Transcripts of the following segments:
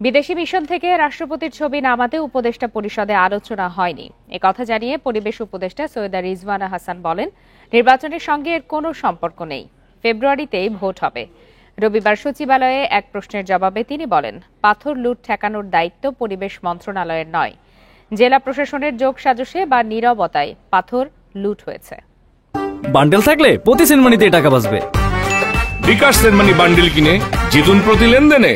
বিদেশি মিশন থেকে রাষ্ট্রপতির ছবি নামাতে উপদেষ্টা পরিষদে আলোচনা হয়নি একথা জানিয়ে পরিবেশ উপদেষ্টা সৈয়দা রিজওয়ানা হাসান বলেন, নির্বাচনের সঙ্গে এর কোনো সম্পর্ক নেই। ফেব্রুয়ারিতেই ভোট হবে। রবিবার সচিবালয়ে এক প্রশ্নের জবাবে তিনি বলেন, পাথর লুট ঠেকানোর দায়িত্ব পরিবেশ মন্ত্রণালয়ের নয়। জেলা প্রশাসনের যোগসাজশে বা নীরবতায় পাথর লুট হয়েছে। বান্ডেল থাকলে প্রতি সেনমানিতে টাকা বাঁচবে। বিকাশ সেনমানি বান্ডেল কিনে জিতুন প্রতি লেনদেনে।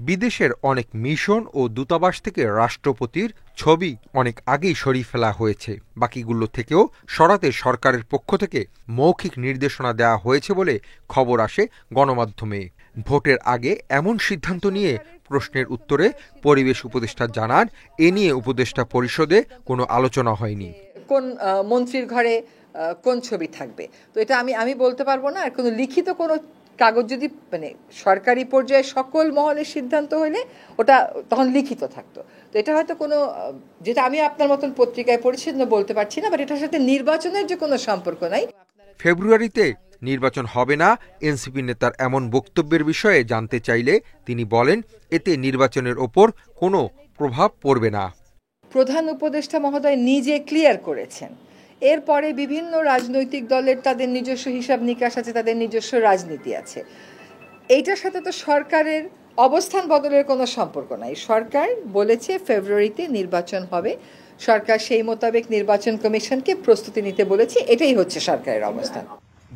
বিদেশের অনেক মিশন ও দূতাবাস থেকে রাষ্ট্রপতির ছবি অনেক আগেই সরিয়ে ফেলা হয়েছে। বাকিগুলো থেকেও সরাতে সরকারের পক্ষ থেকে মৌখিক নির্দেশনা দেওয়া হয়েছে বলে খবর আসে গণমাধ্যমে। ভোটের আগে এমন সিদ্ধান্ত নিয়ে প্রশ্নের উত্তরে পরিবেশ উপদেষ্টা জানান, এ নিয়ে উপদেষ্টা পরিষদে কোনো আলোচনা হয়নি। কোন মন্ত্রীর ঘরে কোন ছবি থাকবে তো এটা আমি বলতে পারবো না। আর কোনো লিখিত কোনো কাগজ যদি সরকারি পর্যায়ে সকল মহলের সিদ্ধান্ত হলে ওটা তখন লিখিত থাকতো। তো এটা হয়তো কোনো যেটা আমি আপনার মতন পত্রিকায় পড়েছি বলতে পারছি না, বাট এটার সাথে নির্বাচনের যে কোনো সম্পর্ক নাই। ফেব্রুয়ারিতে নির্বাচন হবে না এনসিপি নেতার এমন বক্তব্যের বিষয়ে জানতে চাইলে তিনি বলেন, এতে নির্বাচনের ওপর কোনো প্রভাব পড়বে না। প্রধান উপদেষ্টা মহোদয় নিজে ক্লিয়ার করেছেন, এরপরে বিভিন্ন রাজনৈতিক দলের তাদের নিজস্ব হিসাব নিকাশ আছে, তাদের নিজস্ব রাজনীতি আছে। এইটার সাথে তো সরকারের অবস্থান বদলের কোনো সম্পর্ক নাই। সরকার বলেছে ফেব্রুয়ারিতে নির্বাচন হবে, সরকার সেই মোতাবেক নির্বাচন কমিশনকে প্রস্তুতি নিতে বলেছে, এটাই হচ্ছে সরকারের অবস্থান।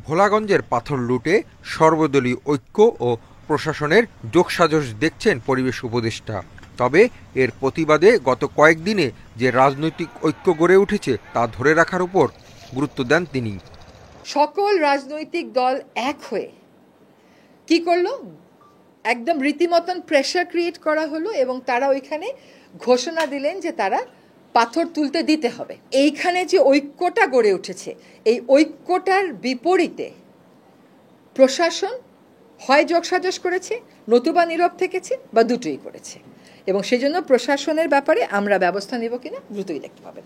ভোলাগঞ্জের পাথর লুটে সর্বদলীয় ঐক্য ও প্রশাসনের যোগসাজশ দেখছেন পরিবেশ উপদেষ্টা। তবে এর প্রতিবাদে গত কয়েকদিনে যে রাজনৈতিক ঐক্য গড়ে উঠেছে তা ধরে রাখার উপর গুরুত্ব দেন তিনি। সকল রাজনৈতিক দল এক হয়ে কি করলো, একদম রীতিমতন প্রেশার ক্রিয়েট করা হলো এবং তারা ওইখানে ঘোষণা দিলেন যে তারা পাথর তুলতে দিতে হবে। এইখানে যে ঐক্যটা গড়ে উঠেছে, এই ঐক্যটার বিপরীতে প্রশাসন হয় যোগসাজশ করেছে, নতুবা নীরব থেকেছে, বা দুটোই করেছে। এবং সেজন্য প্রশাসনের ব্যাপারে আমরা ব্যবস্থা নেব কিনা দ্রুতই দেখতে পাবেন।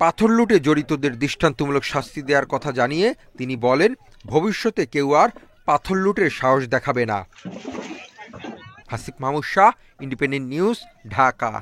পাথর লুটে জড়িতদের দৃষ্টান্তমূলক শাস্তি দেওয়ার কথা জানিয়ে তিনি বলেন, ভবিষ্যতে কেউ আর পাথর লুটের সাহস দেখাবে না। Hasib Mahmud Shah, independent news, Dhaka.